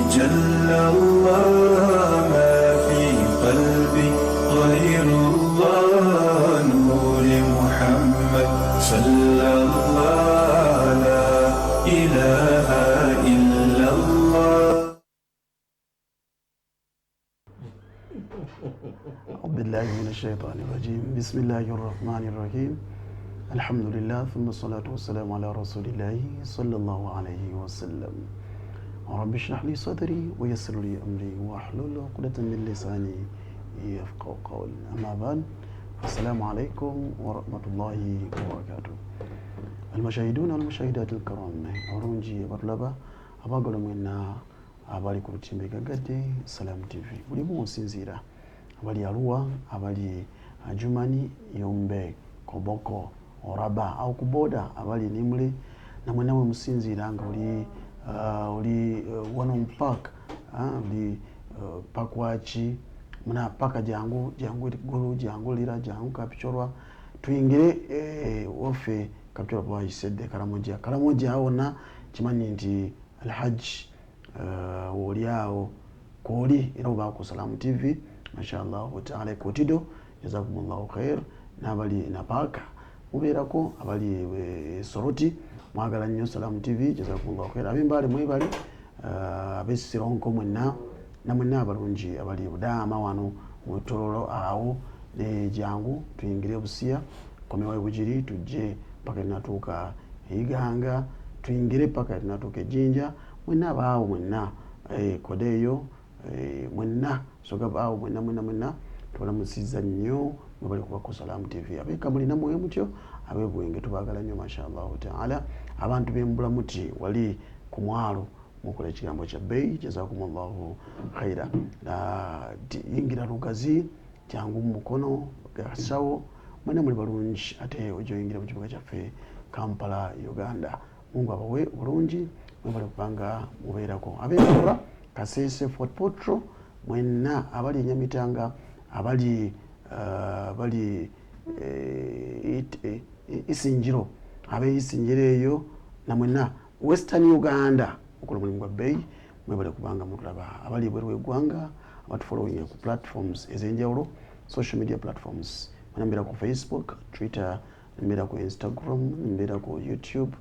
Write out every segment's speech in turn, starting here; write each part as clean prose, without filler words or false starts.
جل الله ما في قلبي غير الله نور محمد صلى الله لا إله إلا الله. أعوذ بالله من الشيطان الرجيم. بسم الله الرحمن الرحيم. الحمد لله ثم الصلاة والسلام على رسول الله صلى الله عليه وسلم. رب اشرح لي صدري ويسر لي أمري واحلل عقدة من لساني يفقهوا قولي. أما بعد السلام عليكم ورحمة الله وبركاته. المشاهدون والمشاهدات الكرام أرونجي برلبا أبغى منا abali ku lutimbe gagadde Salam TV buli musinzira abali Arua abali Jumani Yombe Koboko Oraba au kuboda abali Nimule na mwenawe musinzira nga uli Wanon Park uli Pakwachi muna paka jangu gulu jangu lira jangu kapichorwa tuingire ofe kapichorwa bwa isedde karamoja aona kimanyi nti Alhajj woliao koli era oba ku Salam TV mashallah wa ta'ala kotido jazakumullahu khair nabali napaka uberako abali soroti mwagala nnyo Salam TV jazakumullahu khair abimbale mwebali abesironko mwenna namwenna abalungi abali budama wano mutololo awo ne jangu tuyingire obusiya komewa bujiri tujje paka natuka iganga tuyingire paka natuka jinja mwenna baawo mwenna kodeyo mwenna soga baawo mwenna tubalamusiza nnyo mwebali kuba ku Salam TV abeka mulina mwoyo mutyo abebwenge tubagala nnyo mashallah ta'ala abantu bembula muti wali ku mwalo mukola ekigambo kya bei jazakumullahu khaira yingira lugazi kyangu mukono gasawo mwenna muli balungi ate ojo yingira mu kibuga kyaffe Kampala Uganda Mungu abawe bulungi mwebale kubanga mubeerako ab'Enjabula Kasese Fort Potro mwenna abali Nyamitanga abali Isinjiro Isinjiro eyo na mwenna Western Uganda okola mulimu gwa bei mwebale kubanga mutulaba abali bweru eggwanga abatu following ku platforms ez'enjawulo social media platforms mwenna ku Facebook, Twitter, mbeera ku Instagram, mbeera ku YouTube,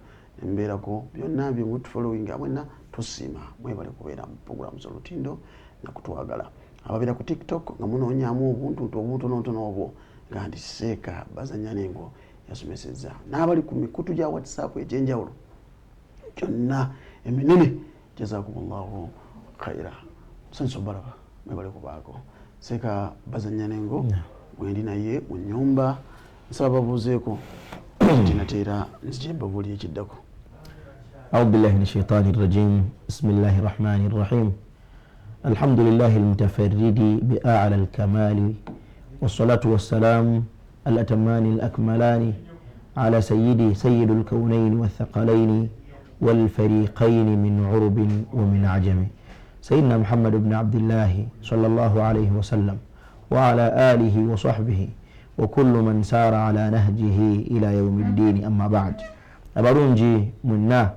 mbeera ku byonna bye mutu following mwenna tusima mwebale kubeera mu program z'olutindo na kutwagala ababeera ku TikTok nga munoonyamu obuntu obutonotono obwo nga ndi Seeka Bazanya Nengo yasomesezza n'abali ku mikutu gya WhatsApp egy'enjawulo kyonna eminene jazakumullahu khaira sanso baraba mwebale kubaako Seeka Bazanya Nengo mwendi naye mu nnyumba nsaba babuuzeeko tinateera nzijemba buli ekiddako. أعوذ بالله من الشيطان الرجيم بسم الله الرحمن الرحيم الحمد لله المتفرد بأعلى الكمال والصلاة والسلام الأتمان الأكملان على سيد الكونين والثقلين والفريقين من عرب ومن عجم سيدنا محمد بن عبد الله صلى الله عليه وسلم وعلى آله وصحبه وكل من سار على نهجه إلى يوم الدين أما بعد abalungi mwenna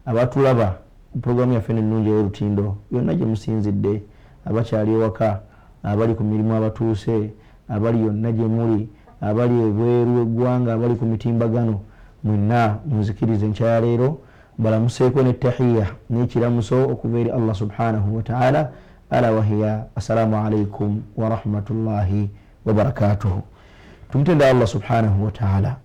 abatulaba programu yaffe ennungi ey'olutindo yonna gye musinzidde abakyali ewaka abali ku mirimu abatuuse abali yonna gye muli abali ebweru eggwanga abali ku mitimbagano mwenna munzikirize nkyaleero balamuseeko n'ettahiya n'ekiramuso okuva eri Allah subhanahu wa ta'ala ala wahiya assalamu alaikum wa rahmatullahi wa barakatuhu. Tumutenda Allah subhanahu wa ta'ala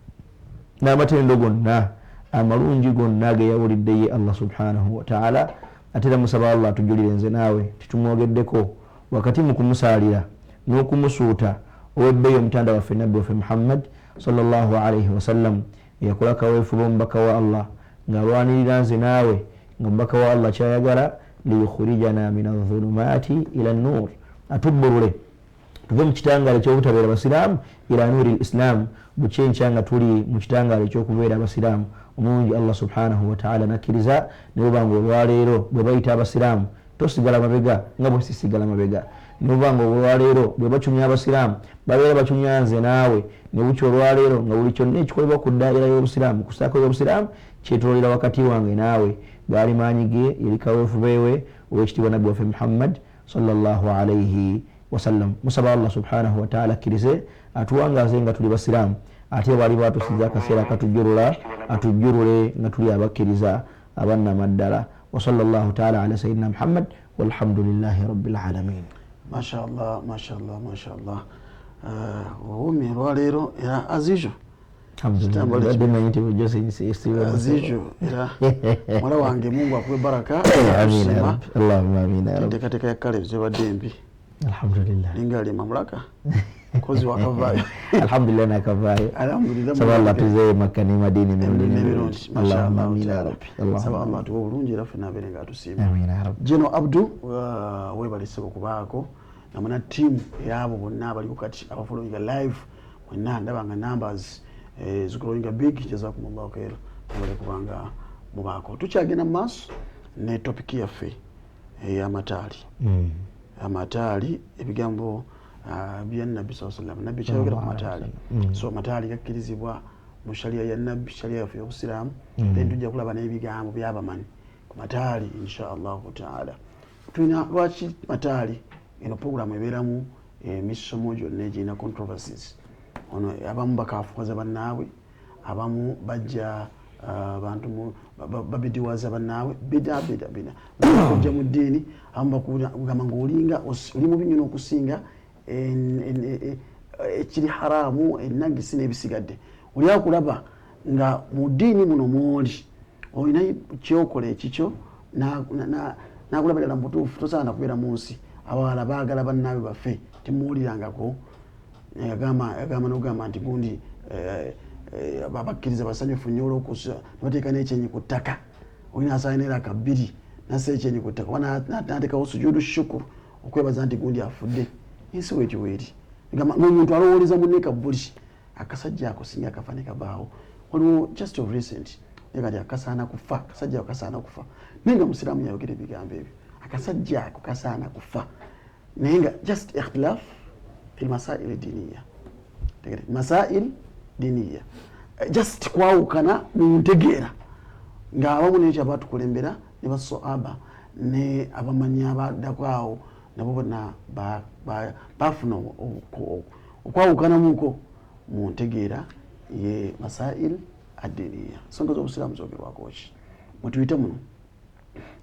n'amatendo gonna amalungi gonna ge yawulidde ye Allah subhanahu wa ta'ala atera musaba Allah atujulire nze naawe titumwogeddeko wakati mu kumusalira n'okumusuuta ow'ebbeeyi omutanda waffe nabbi waffe Muhammad sallallahu alayhi wa sallam yakola kaweefuba omubaka wa Allah ng'alwanirira nze naawe nga omubaka wa Allah kyayagala liyukhrijana min adh-dhulumati ila an-nur atubburule tuve mu kitangale ky'obutabeera basiraamu ila nuri al-islam bukyenkya nga tuli mu kitangale ky'okubeera abasiraamu omulungi Allah subhanahu wa ta'ala nakkiriza ne bwebanga olwaleero bwe bayita abasiraamu tosigala mabega nga bwe sisigala mabega ne bwebanga olwaleero bwe bacumya abasiraamu babeera bacumya nze naawe ne bukya olwaleero nga buli kyonna ekikolebwa ku ddaayira y'obusiraamu ku ssaako y'obusiraamu kyetoolera wakati wange naawe gaali maanyige yeri kaweefu beewe owekitiibwa nabbi waffe Muhammad sallallahu alayhi wasallam. Musaba Allah subhanahu wa ta'ala akkirize atuwangaze nga tuli basiraamu ate bwali bwatusiza akaseera akatujjulula atujjulule nga tuli abakkiriza abannamaddala. Wa sallallahu ta'ala ala sayyidina Muhammad walhamdulillahi rabbil alamin. Mashallah, mashallah, mashallah. Wumi lwaleero era azijo azijo era mwana wange Mungu akuwe baraka. Allahumma amin ya rabbi. Enteekateeka ya kale zibadde embi. Alhamdulillah. Ninga ali mamlaka kozi wakavaayo. Alhamdulillah nakavaayo. Alhamdulillah. Saba Allah tuze Makka ne Madina n'ebirungi. Mashallah, amin ya rabbi. Saba Allah tuwe bulungi era ffenna abeere nga atusiima. Amin ya rabbi. Jeno Abdu weebalise okubaako namuna tiimu eyabo bonna abali kati abafollowinga live mwenna ndaba nga numbers zigrowinga big. Jazakumullahu khair mubale kubanga mubaako. Tukyagenda mu maaso ne topic yaffe ey'amataali. Amataali ebigambo bya Nabbi sallallahu alayhi wa sallam. Nabbi kyayogera ku mataali. So amataali gakkirizibwa mu sharia ya Nabbi, sharia yaffe y'Obusiraamu. Then tujja kulaba n'ebigambo by'abamanyi ku mataali insha Allahu taala. Tulina lwaki mataali eno programu ebeeramu emisomo gyonna egirina controversies. Ono abamu bakaafuwaza bannaabwe, abamu bajja abantu babidiwaza bannaabwe bida kujja mu ddiini, abamu bakugamba ng'olinga oli mubi nnyo n'okusinga ekiri haraamu ennagisi n'ebisigadde. Oli akulaba nga mu ddiini muno mw'oli olina kyokola ekikyo n'akulaba ddala mu butuufu tosaana kubeera mu nsi. Abawala baagala bannaabe baffe temuwulirangako. Yagamba n'okugamba nti gundi babakkiriza basanyufu nnyo olw'okusa nebateeka n'ekyenyi ku ttaka. Olina asaala n'eraka bbiri nassa ekyenyi ku ttaka oba n'ateekawo sujuudu shukuru okwebaza nti gundi afudde. Ensi weekyo weeri. Ng'omuntu alowooleza munne kabbuli akasajja ako singa akafa ne kabaawo. Waliwo just of recent kati akasaana kufa, akasajja ako kasaana kufa. Naye nga musiraamu yayogera ebigambo ebyo. Akasajja ako kasaana kufa. Naye nga just ikhtilaf fil masail diniya. Masail diniya. Just kwawukana mu ntegeera. Ng'abamu n'ekyo abaatukulembera ne basahaba ne abamanyi abaddako awo nabo bonna bafuna okwawukanamuko mu ntegeera ye masail adiniya. Ensonga z'Obusiraamu zoogerwako ki? Mwe tuyite muno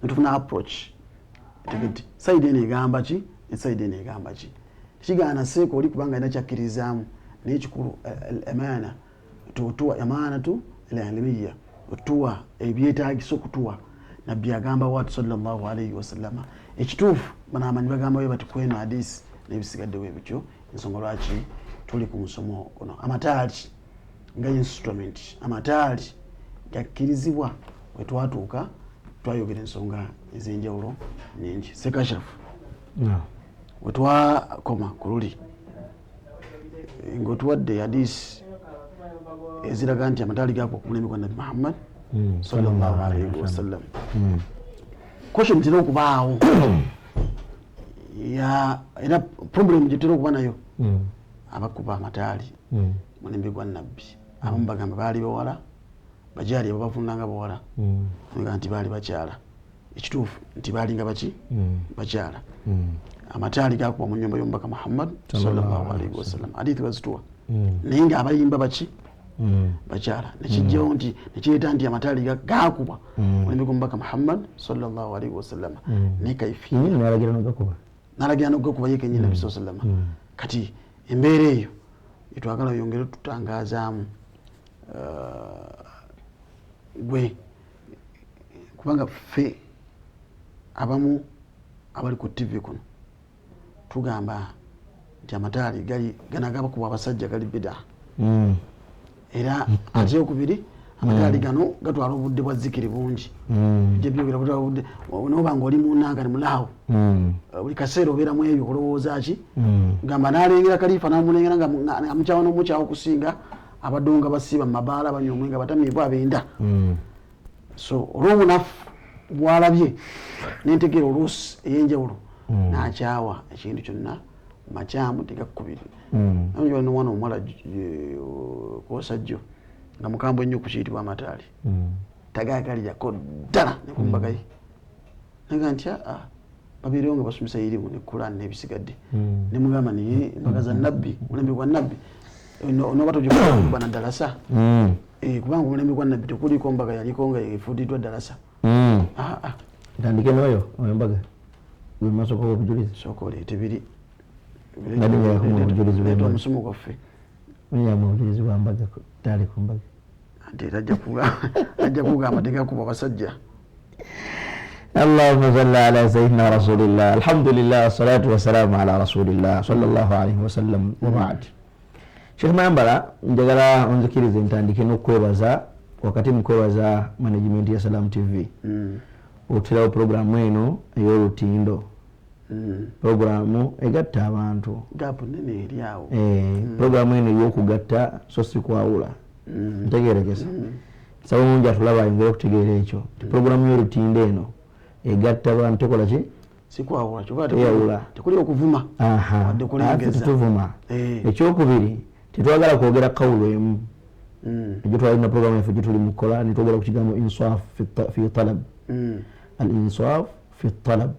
ne tufuna approach tegedde sayidi eno egamba ki ne sayidi eno egamba ki. Tekigaana seeko oli kubanga alina kyakkirizaamu naye kikulu amaana tuwa amaanatu al-ilmiyya otuwa ebyetaagisa okutuwa. Nabbi agamba waatu sallallahu alayhi wasallama ekituufu bano amanyi bagamba we bati kweno hadisi n'ebisigaddewo ebityo. Ensonga lwaki tuli ku musomo guno. Amataali nga instrument, amataali gakkirizibwa we twatuuka twayogera ensonga ez'enjawulo nyingi. Sekashafu we twakoma ku luli ng'otuwadde hadisi eziraga nti amataali gaakwa ku mulembe gwa Nabbi Muhammad sallallahu alayhi wasallam. Question tera okubaawo era problem gyetera okuba nayo abakuba amataali mulembe gwa Nabbi. Abamu bagamba baali bawala, bajaali abo bavunanga bawala nga nti baali bakyala. Ekituufu nti baalinga baki bakyala. Amataali gakuba mu nnyumba y'omubaka Muhammad sallallahu alayhi wasallam. Hadithi bazituwa naye nga abayimba baki bakyala. Nekijjawo nti nekireeta nti amataali gakuba mulembe gw'omubaka Muhammad sallallahu alayhi wasallam. Ne kaifiya n'alagira n'okugakuba ye kennyini Nabbi sallallahu alayhi wasallam. Kati embeera eyo etwagala oyongere tutangazaamu gwe kubanga ffe abamu abali ku TV kuno tugamba nti amataali ganagaba kuba abasajja gali bida. Era ate okubiri amataali gano gatwala obudde bwa zikiri bungi. Jebyogera butwala obudde noba ng'oli munanga ne mulaawo buli kaseera obeeramu ebyo kulowooza ki gamba n'alengera kalifa n'amulengera nga amukyawa n'omukyawa okusinga abadonga basiiba mu mabaala banywa omwenge abatamiivu abenda. So olw'obunafu bwalabye n'entegeera oluusi ey'enjawulo n'akyawa ekintu kyonna makyamu tegakkubiri. Nayo n'omwana omuwala kwosajjo nga mukambwe ennyo ku kiyitibwa amataali. tagaagalira ko ddala ne kumbagayi naga nti babeerewo nga basomesa irimu ne Quran n'ebisigadde ne mugamba naye mbaga za nabbi mulembe gwa nabbi onoba togyekuba na dalasa kubanga omulembe gwa nabbi tekuliko mbaga yaliko nga efuudiddwa dalasa ntandike n'oyo embaga bwemasoka obujulizi sooka oleete biri leeta omusomo gwaffe nyamu obujulizi bwa mbaga tali ku mbaga ate era ajja kugamba tegakuba abasajja. اللهم صل على سيدنا رسول الله الحمد لله والصلاة والسلام على رسول الله صلى الله عليه وسلم وبعد Sheikh Mayambala njagala onzikirize ntandike n'okwebaza wakati mukwebaza management ya Salam TV otirawo programu eno ey'olutindo programu egatta abantu gapu nene eri awo programu eno ey'okugatta so si kwawula ntegeerekesa saba mungi atulaba ayongera okutegeera ekyo programu y'olutindo eno egatta abantu tekola ki sikwawula kyokateyawula tekuli okuvuma wadde kulengeza tetuvuma ekyokubiri tetwagala kwogera kawulo emu egyo twalina programu yaffe gyetuli mukola netwogera ku kigambo insaf fi talab al insaf fi talab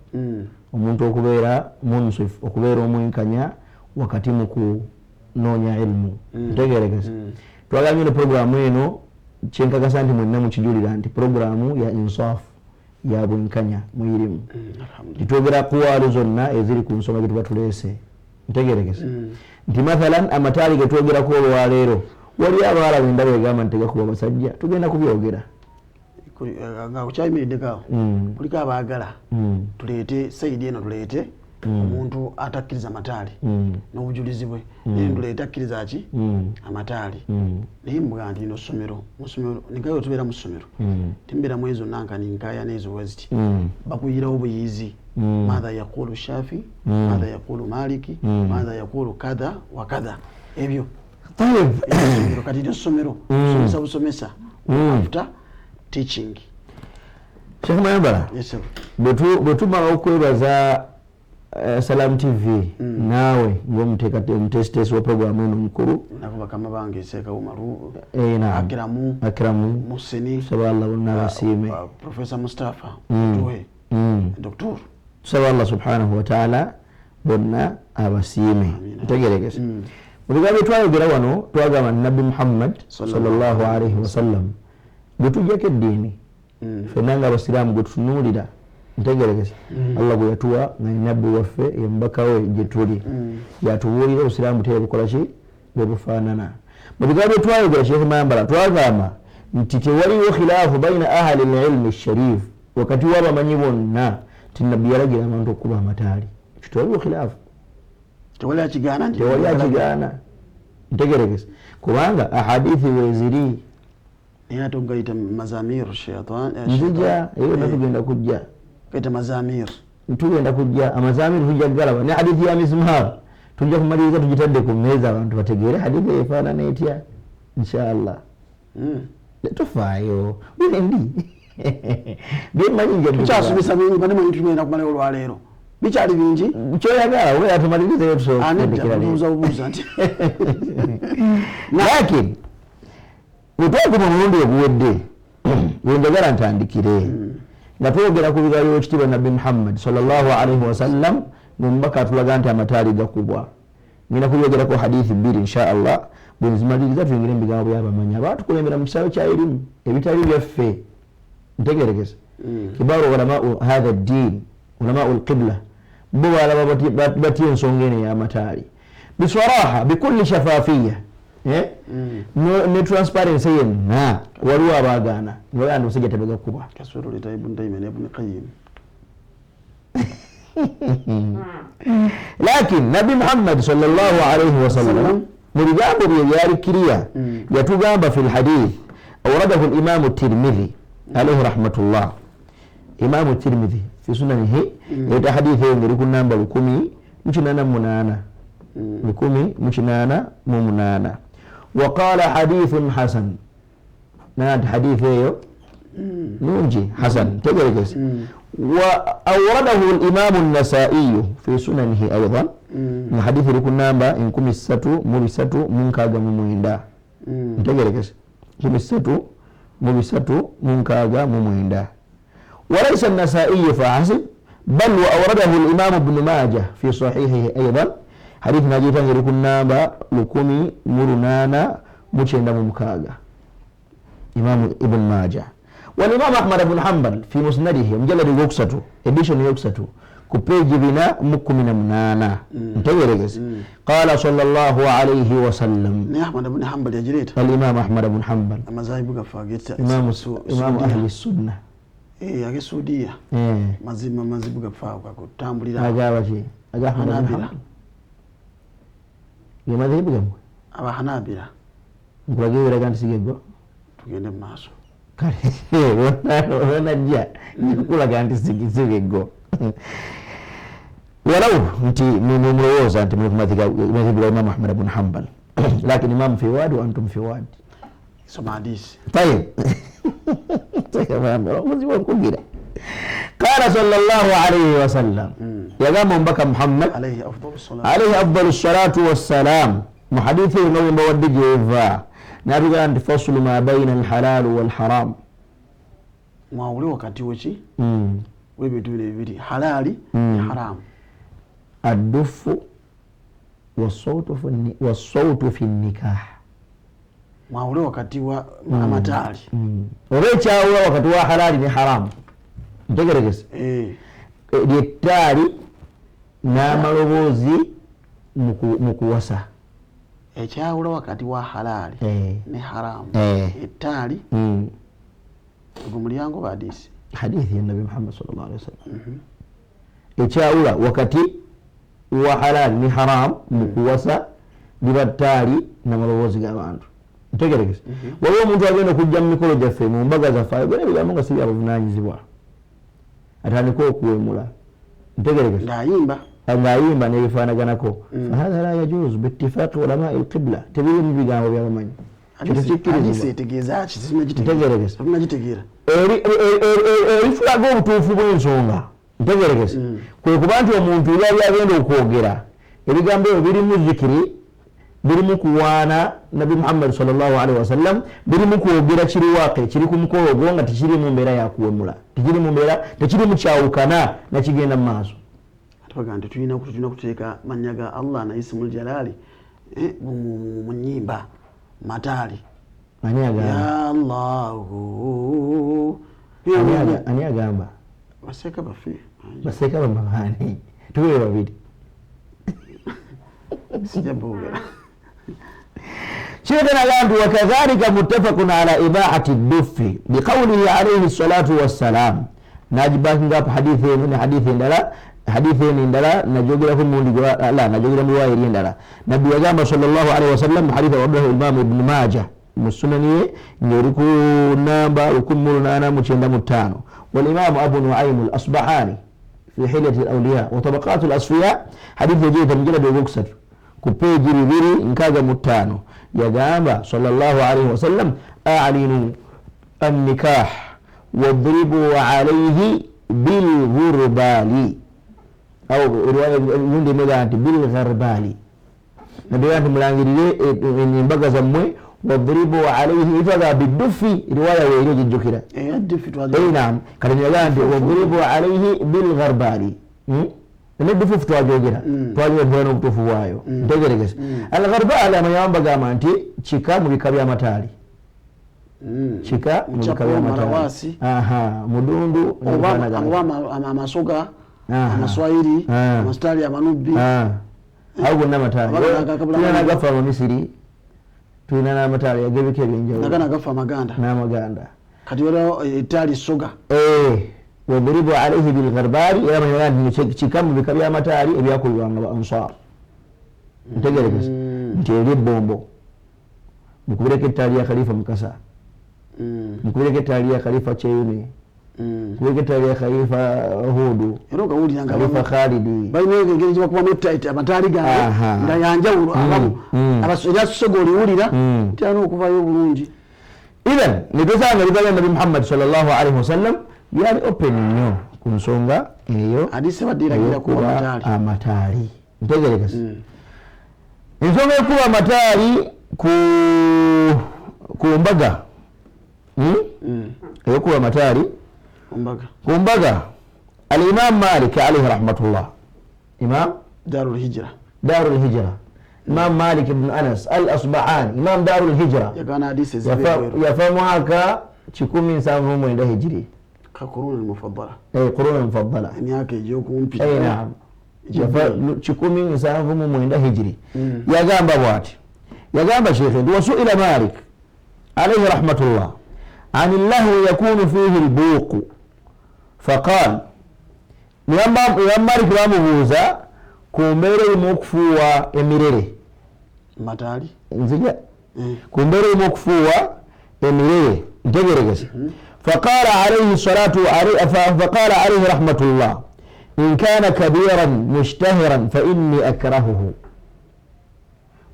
omuntu okubeera munsif okubeera omwenkanya wakati mu kunoonya ilmu ntegeerekesa twagala nyo ne programu eno kyenkakasa nti mwenna mukijulira nti programu ya insaf ya bwenkanya mu irimu titwogera kuwaalo zonna eziri ku nsonga gye tuba tuleese ntegeerekesa nti mathalan amataali ge twogerako olwaleero wali abaalabu endaba egamba nti tegakuba basajja tugenda kubyogera nga kukyayimiriddeko kuliko abaagala tuleete sayidi eno tuleete omuntu atakkiriza mataali n'obujulizi bwe naye tuleete akkiriza ki amataali naye mbuga nti ino ssomero ninkayo tubeera mu ssomero timbeeramu ezo nankani nkaya n'ezo weziti bakuyirawo buyizi ماذا يقول الشافعي ماذا يقول مالكي ماذا يقول كذا وكذا ebyo kati lyosomero somesa busomesa after teaching. Sheikh Mayambala bwetumala okwebaza Salam TV naawe ng'omutesitesi wa programu eno mukulu nako bakama bange Seeka Umaru Akiramu Museni saba Allah bonna abasiime Professor Mustafa Tuwe Doctor saba Allah subhanahu wa ta'ala bonna abasiime ntegeerekese mu bigambo twayogera wano twagamba Nabbi Muhammad sallallahu alaihi wasallam gwe tujjako eddiini ffenna nga abasiraamu gwe tutunuulira ntegeerekese Allah gwe yatuwa nga nabbi waffe ye mubaka we gye tuli yatubuulira obusiraamu tebukola ki bwe bufaanana mu bigambo twayogera Sheikh Mayambala twagamba nti tewaliwo khilaafu baina ahli al-ilmi sharif wakati w'abamanyi bonna ti nabbi yalagira abantu okuba amataali ekyo tewaliwo khilaafu tewali akigaana ntegeerekese kubanga ahadithi weeziri naye ate ogayita mazamir shaitan nzija eyo natugenda kujja kaita mazamir tugenda kujja amazamir tujja galaba ne hadithi ya mizmar tujja kumaliriza tugitadde ku mmeeza abantu bategeere hadithi efaanana etya inshallah tufaayo bwendi byemanyi nja tukyasomesa bingi banemanyi tugenda kumalayo olwaleero bikyali bingi kyoyagala obeera tumalirizeyo tusobuuza bubuuza nti lakin bwetwakuma omulundi oguwedde wenjagala ntandikire nga twogera ku bigambo by'ekitiibwa Nabbi Muhammad sallallahu alaihi wasallam ng'omubaka atulaga nti amataali gakubwa ngenda kubyogerako hadithi bbiri insha Allah bwe nzimaliriza tuyingire mu bigambo by'abamanyi abaatukulembera mu kisaawe kya irimu ebitali byaffe ntegeerekese kibaaru ulamau hadha ddin ulamau alqibla bo balaba batya ensonga eno ey'amataali biswaraha bikulli shafafiya ne transparency yenna waliwo abaagaana ngaoyaa ndi musajja tebegakuba kasololeta Ibn Taymiyyah ne Ibn Qayyim lakin Nabbi Muhammad sallallahu alaihi wasallam mu bigambo bye byali kiriya yatugamba fi lhadith awradahu al-Imam at-Tirmidhi alayhi rahmatullah. Imam at-Tirmidhi fi sunanihi yata hadithi eyo ngeri ku namba 1088 وقال حديث حسن ناد حديث ايو نونجي حسن تجرجس وأورده الإمام النسائي في سننه أيضا من حديث لكم نامبا إن كم الستو مرستو منكا جمو مهندا تجرجس كم الستو مبسطو منكاغا مميندا وليس النسائي فحسب بل وأورده الإمام ابن ماجه في صحيحه أيضا حديث ناجيتا يقول نابا لكمي مرنانا مچندا ممكاغا إمام ابن ماجه والإمام أحمد بن حنبل في مسنده مجلد يوكساتو edition يوكساتو كبيجي بنا مكمنا منانا انتظروا قال صلى الله عليه وسلم أحمد بن حنبل يا جريت الإمام أحمد بن حنبل أما زي بقى فاجت إمام أهل السنة يا السعودية مازي بقى فاوكا كتامبلي أجا أحمد بن حنبل يا ماذا يبقى أبا حنابلة مكواجي ولا كان سيجوا tugende maaso wonajja nikulaga nti sigego walau nti mumulowooza nti madhehebu ya Imam Ahmad ibn Hanbal lakini imam fi wadi wa antum fi wadi soma hadisi طيب kugira قال صلى الله عليه وسلم يا جماعه بك محمد عليه افضل الصلاه والسلام محدثي نو مودي جيفا نابغا عند فصل ما بين الحلال والحرام mwauli wakati wochi webitu bibiri halali haram الدف والصوت في النكاح mwauli wakati wa amatali obechaula wakati wa halali ni haram ntegeregese lyetali n'amaloboozi mukuwasa ekyawula wakati wa halali ne haramu ettali gwo mulyango ba hadisi hadithi ya Nabii Muhammad sallallahu alaihi wasallam ekyawula wakati wa halali ni haram mukuwasa libattali n'amaloboozi g'abantu ntegeregese waliwo omuntu agenda okujja mu mikolo gyaffe mu mbaga zaffe ayogera ebigambo nga si byabuvunaanyizibwa atandika okuwemula ntegeregese ng'ayimba n'ebifaanaganako fahadha la yajuzu biittifaaqi ulamai alqibla tebiri mu bigambo byabamanyi ntegeregese ebifulaga obutuufu bw'ensonga ntegeregese kwe kuba nti omuntu yali agenda okwogera ebigambo ebyo birimu zikiri birimu kuwaana Nabi Muhammad sallallahu alaihi wasallam birimu kwogera kiri waaqi kiri ku mukolo ogwo nga tekiri mu mbeera yakuwemula tekiri mu mbeera tekiri mu kyawukana nakigenda mu maaso atubagante tulina kuteeka mannya ga Allah na ismul jalali mu nnyimba matali ya Allahu ani agamba baseka bafe baseka bamahani tuwe babiri sijabogera شيخنا قال وكذلك متفق على إباحة الدف بقوله عليه الصلاة والسلام ناجباك نقاب حديثين دلا نجوغ لكم لا نجوغ لكم مواهرين دلا نبي أجاب صلى الله عليه وسلم حديث وضعه الإمام ابن ماجه مسنني نوركو نابا وكملنا أنا مجند متانو والإمام أبو نعيم الأصبحاني في حلية الأولياء وطبقات الأصفياء حديث يجيب مجلد وبكسر kupeji bibiri nkaga mutano yagamba sallallahu alaihi wasallam a'linu an-nikah wadribu alayhi bil ghurbali au riwaya nyingine imeganti bil gharbali ndio mulangirire embaga zammwe wadribu alayhi ifaga bidufi riwaya weero jijukira dufi twaje naam kali yagandi wadribu alayhi bil gharbali nedufu twajogera twajogera obutufu bwayo ntegeregese al-gharbala amayamba gamba nti kika mu bika by'amataali kika mu bika by'amataali mudundu amasoga amaswahili amastali amanubi au gonna mataali tulina gafa mu Misiri tulina n'amataali yagebeka ebyenjawulo nagafa amaganda n'amaganda kati waliwo etaali soga وضرب عليه بالغربال يا من يراد كم بكبيا متاري بياكل الانصار نتجربس نتيجي بومبو مكبرك التالي خليفه مكسا مكبرك التالي خليفه تشيني مكبرك التالي خليفه هودو يروka uli yanga خليفه خالد bayine ngenge kwa mutaita amatari ga ndayanjawulo abamu abasoja sogoli ulira tyano okuvayo bulungi idhan nitosanga libaya Nabi Muhammad sallallahu alaihi wasallam yali open nnyo ku nsonga eyo hadisi badiragira ku amataali ntegeregese ensonga ekuba amataali ku mbaga eyokuba mataali ku mbaga. Al-Imam Malik alayhi rahmatullah, Imam Darul Hijra, Imam Malik ibn Anas al-Asbahani, Imam Darul Hijra, yafa mwaka 1079 hijri, qurun al-mufaddala, qurun al-mufaddala, myaka ejokumpi. Naam, yafa 1079 hijri. Yagamba bwati, yagamba Sheikh wasuila Malik alayhi rahmatullah عن الله يكون فيه البوق فقال Malik bamubuuza ku mbeera erimu okufuuwa emirere mataali nzija ku mbeera erimu okufuuwa emirere ntegeregese. فقال عليه رحمة الله إن كان كبيرا مشتهرا فإني أكرهه.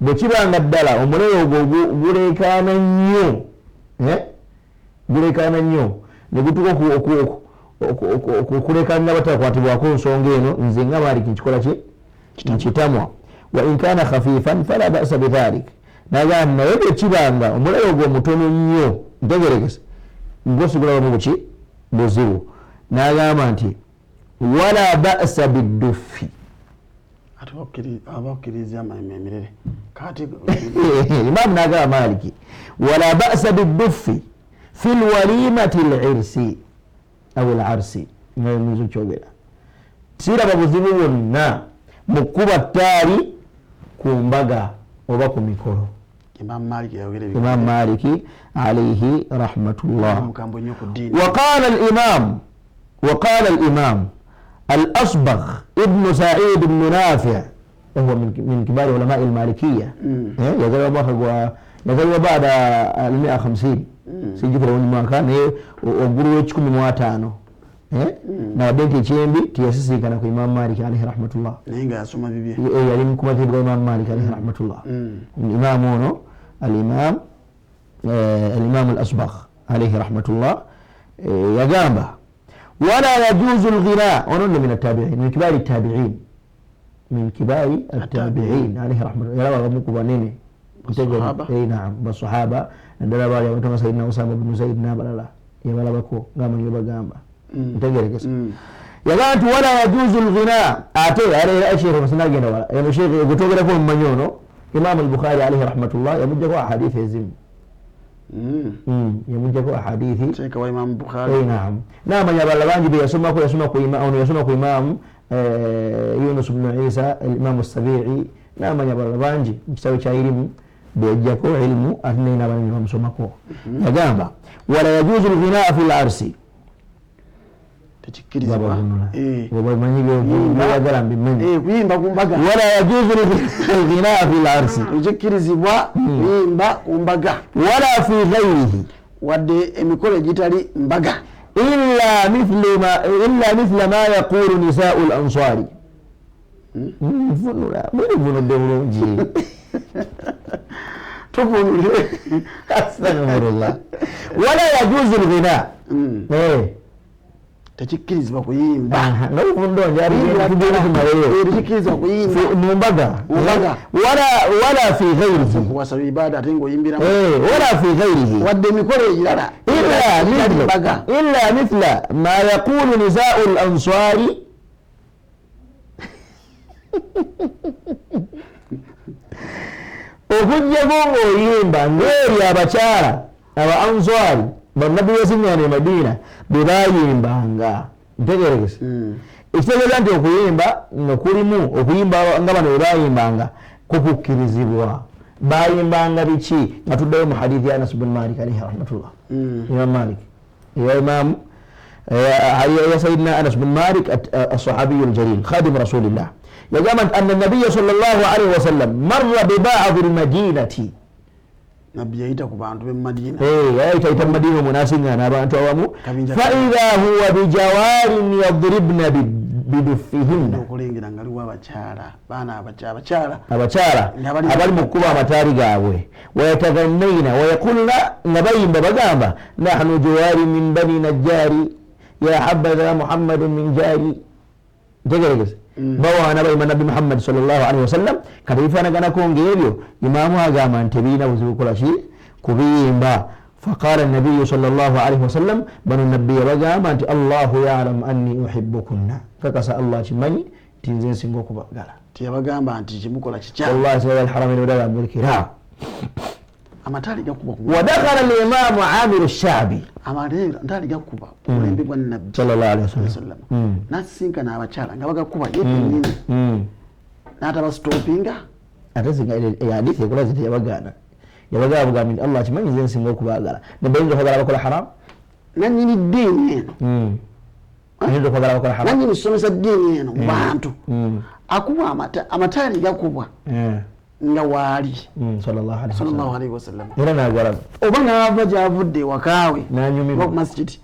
bwekibanga ddala omulere ogwo guleekaana nnyo ne gutuka okuleekaanira batakwatibwako nsonga eno, nze nga Malik nkikola nkitamwa. wa in kana khafifan fala ba'sa bidhalik, naye bwekibanga omulere ogwo mutono nnyo ntegeregese ngosigulamu buzibu, n'agamba nti wala ba'sa biddufi. Imam n'agamba Maliki wala ba'sa biddufi fi lwalimati al-irsi aw al-arsi, ngayo kyogera siraba buzibu bwonna mu kuba ttaali ku mbaga oba ku mikolo. Imam Maliki alayhi rahmatullah. وقال الإمام الأصبغ ابن سعيد بن نافع وهو من كبار علماء المالكية، يزال بعد 150 sijjukira wani mwaka naye ogulu w'ekikumi mu ataano nawadde nti ekyembi teyasisinkana ku Imam Malik alayhi rahmatullah, naye nga yasoma bibye yali mu kumatibwa Imam Malik alayhi rahmatullah. Imam ono al-Imam al-Asbagh alayhi rahmatullah yagamba wala yajuzu al-ghina, ono min at-tabi'in, min kibari at-tabi'in, min kibari at-tabi'in alayhi rahmatullah, yala wamuku banene naam basahaba ndala bali abantu Sayyidina Usama ibn Zaid n'abalala yabalabako ng'amanyi bagamba ntegeregese. yagamba nti wala yajuzu al-ghina, ate alera Sheikh sinagenda wala eno Sheikh gutogerako mu manyono. Imam al-Bukhari alayhi rahmatullah yamujjako ahadithi ezimu, yamujjako ahadithi Sheikh wa Imam Bukhari. Naam, n'amanya abalala bangi be yasoma ku Imam Yunus ibn Isa al-Imam as-Sabi'i, n'amanya abalala bangi mu kisawe kya ilimu bejjako ilmu ate n'abalala bamusomako. Yagamba wala yajuzu al-ghina fi al-arsi, tekikirizibwa kuyimba ku mbaga. Wala yajuzu al-ghina fi al-arsi, tekikirizibwa kuyimba ku mbaga. Wala fi ghayrihi, wadde emikolo egitali mbaga. illa mithla ma yaqulu nisa'u al-ansari. Vunudde bulungi tuvunule. Astaghfirullah. Wala yajuzu al-ghina, tekikirizibwa kuyimba nga buvundonja tekikirizibwa kuyimba mu mbaga. Wala fi ghayrihi, kuwasaba ibada ate ng'oyimbiramu. wala fi ghayrihi, wadde emikolo egirala illa mithla ma yaqulu nisa'u al-ansari. okujjako ng'oyimba ng'eri abakyala aba answari bannabbi b'esiŋŋaana e Madina bwe bayimbanga, ntegeregese. Ekitegeeza nti okuyimba nga kulimu okuyimba nga bano bwe bayimbanga kukukkirizibwa. Bayimbanga biki? nga tuddayo mu hadithi ya Anas bin Malik alayhi rahmatullah. Imam Malik ya Imam ya Sayyidina Anas bin Malik as-sahabiyu al-jalil khadim rasulillah yagamba anna an-nabiy sallallahu alayhi wa sallam marra bi ba'd al-madinati, nabbi yayita ku bantu b'e Madina, yayita Madina munasiŋŋaana abantu awamu. fa idha huwa bijawarin yadribna biduffihinna, okulengera nga liwo abakyala baana abakyala abali mu kukuba amataali gaabwe. wayatagannaina wayakulna, nga bayimba bagamba nahnu jawari min bani najjari ya habadha muhammadun min jari. ntegeregese bawaana bayimba nabbi Muhammad sallallahu alaihi wasallam. kati bifaanaganako ng'ebyo Imaamu agamba nti tebiina buzibu kukola ki kubiyimba. فقال النبي صلى الله عليه وسلم بنو النبي وقام أنت الله يعلم أني أحبكن ككسا الله تمني تنزين سنغوكو بقالا تيبقام أنت جمكولا تشاء والله سيد الحرمين ودقى بالكرا أما تالي جاكوبا ودخل الإمام عامر الشعبي أما تالي جاكوبا ولنبقى النبي صلى الله عليه وسلم ناسين كان أبتشالا نبقى كوبا يبنين ناتبا ستوبينغا أتسنغ إلى حديث يقول لك يبقى yabaga avuga nti Allah kimanyi nze nsinga okubagala nebayinza okwagala bakola haram nanyini ddiini eno ayinza okwagala bakola haram nanyini somesa ddiini eno mu bantu akuba amataali gakubwa nga waali sallallahu alaihi wasallam era nagala oba naava gyavudde ewakaawe nanyumirwa ku masjidi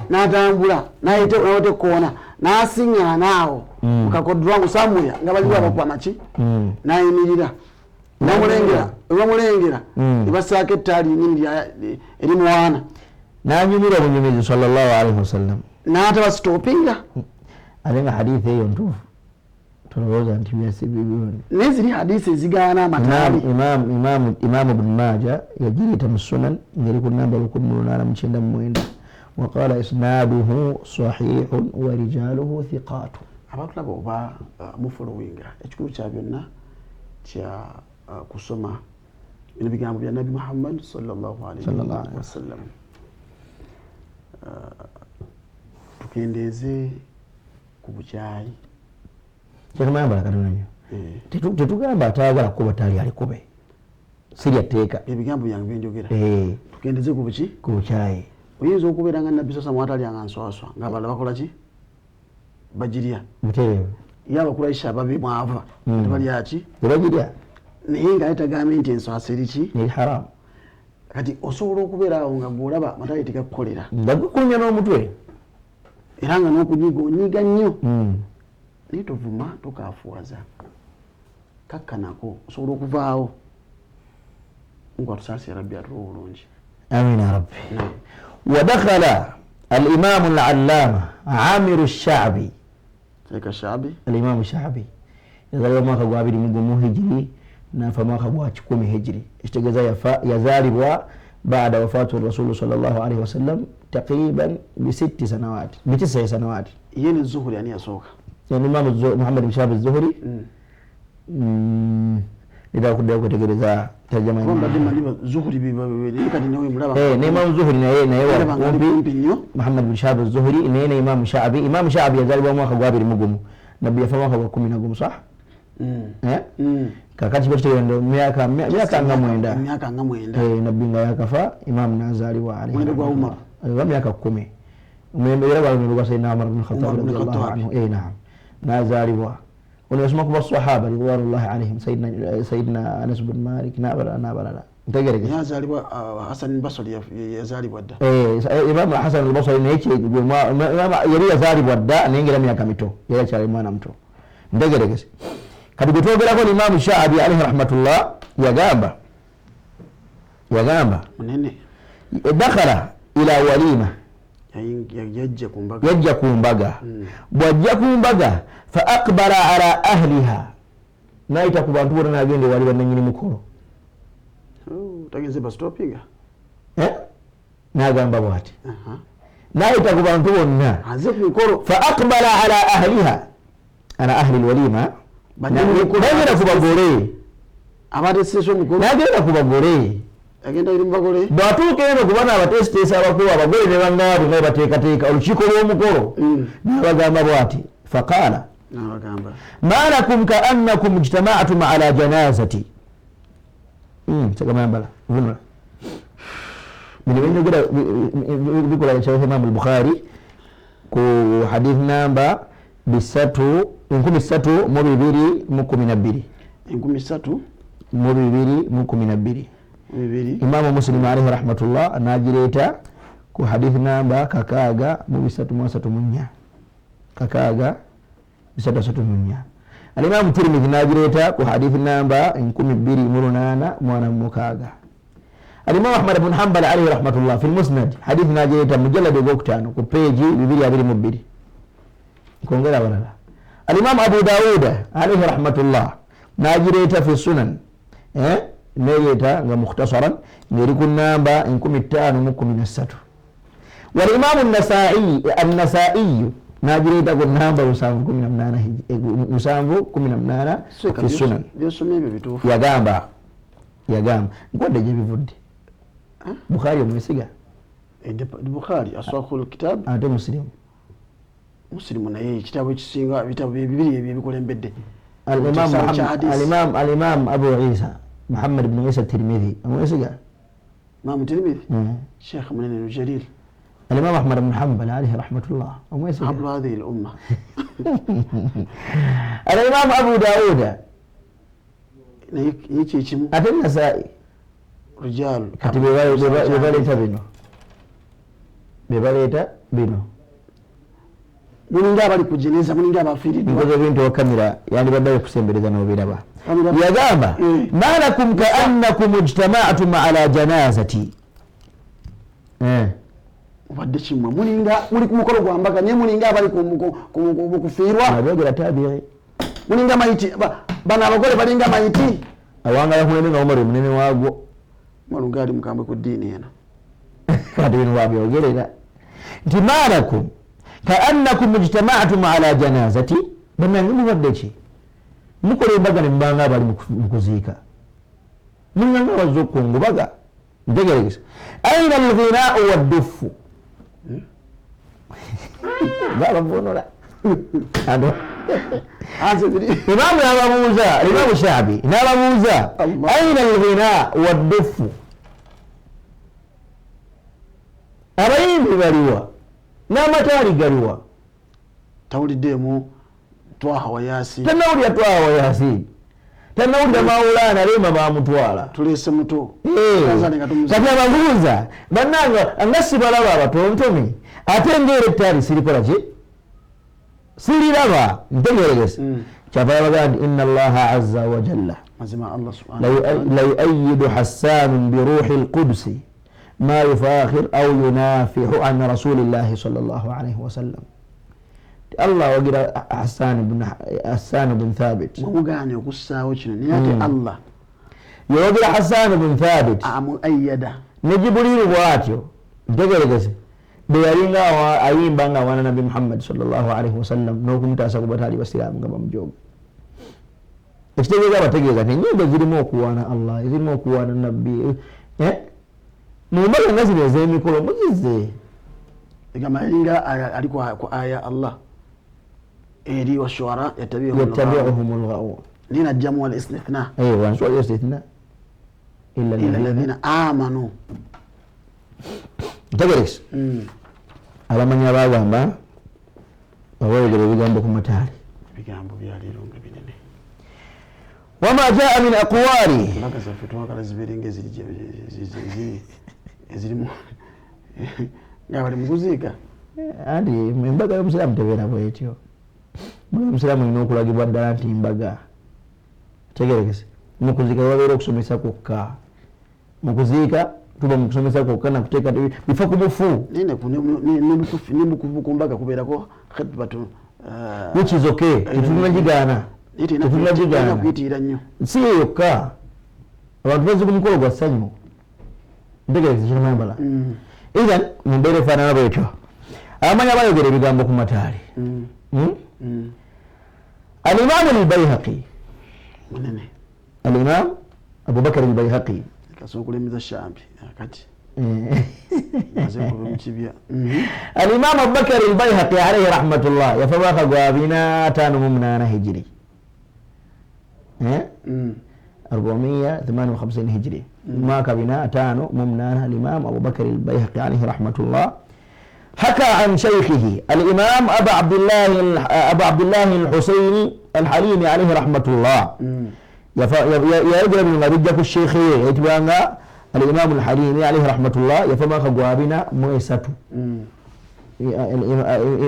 n'atambula nawete koona n'asiŋŋaana awo mukakodrwangu samuya nga baliwo abakuba maki nayimirira bamulengera nebasaako ettaali nyini eri mwana nanyumira obunyumizi sallallahu alaihi wasallam n'ataba sitopinga ate nga hadithi eyo ntuufu tolowooza nti naye ziri hadithi ezigaana amataali imaamu ibn Maaja yagiriita mu sunan ngeri ku namba 1899 waqala isnaaduhu sahihun wa rijaaluhu thiqaatu abatulaba oba mufolowinga ekikulu kya byonna kya kusoma bino bigambo bya Nabi Muhammad sallallahu alaihi wasallam tukendeeze ku bukyayi kyetumayambala katonanyo tetugamba atayagala kuba tali alikube sirya tteeka ebigambo byange byenjogera tukendeeze ku buki ku bukyayi oyinza okubeera nga Nabbi sasa mwatalyanga nswaswa ng'abalala bakola ki bagirya butereevu ye abakuraisha ababi mwava tebalya ki tebagirya naye nga tagambye nti enswaswa eri ki eri haramu kati osobola okubeera awo nga gwolaba amataali tegakukolera nga gukunya n'omutwe era nga n'okunyiga onyiga nnyo naye tovuma tokaafuwaza kakkanako osobola okuvaawo nkwatusasira rabbi atuwa obulungi amin ya rabbi ودخل الإمام العلامة عامر الشعبي الإمام الشعبي إذا يوم ما كقوا عبد مجموع هجري نفما كقوا تكوم هجري اشتغل يزاربوا بعد وفاة الرسول صلى الله عليه وسلم تقريبا ب6 سنوات ب9 سنوات ين الزهري يعني أسوق يعني الإمام محمد بن شهاب الزهري إذا كنت تجري ترجمة زهري إمام زهري محمد بن شهاب الزهري إنه إمام شعبي يزال بما خبابي المقوم نبي فما خبكم من قوم صح kakati bashitendo miaka ngamwenda nabbi nga yakafa imam nazali wa alayhi wa miaka 10 umembera wa sayyidina Umar bin Khattab radiyallahu anhu naam nazaliwa ونسمع كبار الصحابة رضوان الله عليهم سيدنا أنس بن مالك نابلا تجري يا زالي حسن البصري يا زالي ودا إمام الحسن البصري نيجي يقول ما يري يا زالي ودا نيجي لم يكملته يا شاري ما نمتو تجري كذي كذي بتوع بلا كل إمام الشافعي عليه رحمة الله يا جامبا دخل إلى وليمة yajja ku mbaga fa aqbala ala ahliha naita ku bantu bonna nagende wali bananyini mukolo tagenze bastopinga nagamba bwati naita ku bantu bonna aze ku mukolo fa aqbala ala ahliha ala ahli alwalima nagenda ku bagore abade sesho mukolo nagenda ku bagore agenda iri mbagole batuuka eno kubana abatesitesa abakulu abagole ne bangaabwe nga bateekateeka olukiiko lw'omukolo n'abagamba bwati faqaala ma lakum kaannakum ijtama'tum ala janazati segamayambala vunula bino binyogera bikola kya Imam al-Bukhari ku hadith namba 3,212 Imam Muslim alayhi rahmatullah anajireta ku hadith namba kakaaga mu 334 kakaaga 334 Al-Imam Tirmidhi najireta ku hadith namba 1208 mwana mukaaga Al-Imam Ahmad ibn Hanbal alayhi rahmatullah fi al-Musnad hadith najireta mujallad ogokutano ku page 222 kongera balala Al-Imam Abu Dawud alayhi rahmatullah najireta fi sunan neyeta nga mukhtasaran ngeri ku namba 1513 والإمام النسائي ناجريتا ku namba 718 fi sunan yagamba nkwade gye bivudde Bukhari omwesiga Bukhari aswakul kitab ate Muslim naye ekitabo ekisinga bitabo bibiri ebikulembedde الإمام أبو عيسى محمد بن عيسى الترمذي أموسيقى إمام الترمذي شيخ من الجليل الإمام أحمد بن حنبل عليه رحمة الله أموسيقى حبل هذه الأمة الإمام أبو داود يجي أتى النسائي رجال بباليتا بينو muninga bali kujeneza muninga abafiridwa ngozo bintu wakamera yani babaye kusembereza no biraba yagamba malakum ka annakum ijtama'tum ala janazati wadde kimwe muninga muli ku mukolo gwambaga ne muninga bali kufirwa abogera tabiye muninga mayiti bana abagole balinga mayiti awanga yakuleme nga omari munene wagwo mulunga ali mukambwe ku dini ena kati bino babyogerera nti malakum كأنكم اجتمعتم على جنازتي بما نمدكي مكوري بغا نباغا بالي مكوزيكا من نغا وزوكو بغا دغيس اين الغناء والدف بابا بونولا ادو امام ابو موسى امام الشعبي ابو موسى اين الغناء والدف أرين بباليوا n'amataali galiwa tawuliddemu twaha wa yasin tanawulira twaha wa yasin tanawulira mawulana lema bamutwala tulese muto kati ababuuza bannanga angasi balaba abatontomi ate ngere ettaali sirikola ki siriraba ntegeregese kyava yabagaa nti inna allaha azza wa jalla mazima allah subhanahu la yuayidu hassanun biruhi lqudusi ما يفاخر أو ينافح عن رسول الله صلى الله عليه وسلم الله وقال حسان بن ثابت وقعني وقصة وشنا نياتي الله يوقع حسان بن ثابت مؤيدة نجيب لي رواته دقل قسي بيارينغا وأيين بانغا وانا نبي محمد صلى الله عليه وسلم نوكم تاسقوا بتالي بسلام قبام جوب اشتغل قبا تقيقا نيجي زرموكو وانا الله زرموكو وانا النبي mumbaga ngazi nezemikolo muzize igamalinga ali ku aya Allah eri wa shuara yattabi'uhum al-ghawun lina jamu wal istithna ايوه شو الاستثناء الا الذين امنوا تقريش alamanya bagamba bawoogera ebigambo ku mataali ebigambo byalirunga binene wama jaa min aqwali mpaka zaffe twagala ziberenga ezirimu nga bali mukuziika anti embaga y'omusiraamu tebeera bwetyo omusiraamu olina okulagibwa ddala nti mbaga tegerekese mukuziika wabeera okusomesa kwokka mukuziika tuba mukusomesa kwokka nakuteeka bifa ku bufu nemukumbaga kubeerako khitbatu which is okay tetunagigaana tetunagigaana kuyitira nnyo si yokka abantu bazze ku mukolo gwa ssanyu ntegerekese kyemayambala ithan mumbeera efaanana bwetyo abamanya bayogera ebigambo ku mataali alimamu albayhaqi munene الإمام أبو بكر البيهقي كسوكلميza shambi akati الإمام أبو بكر البيهقي عليه رحمة الله يفوق قوابنا تانو ممنانا هجري 458 هجري ما كبنا تانو ممنانا الإمام أبو بكر البيهقي عليه رحمة الله حكى عن شيخه الإمام أبا عبد الله الحسيني الحليمي عليه رحمة الله يقرب من رجك الشيخ يتبعنا الإمام الحليمي عليه رحمة الله يفما خقوابنا مؤسسته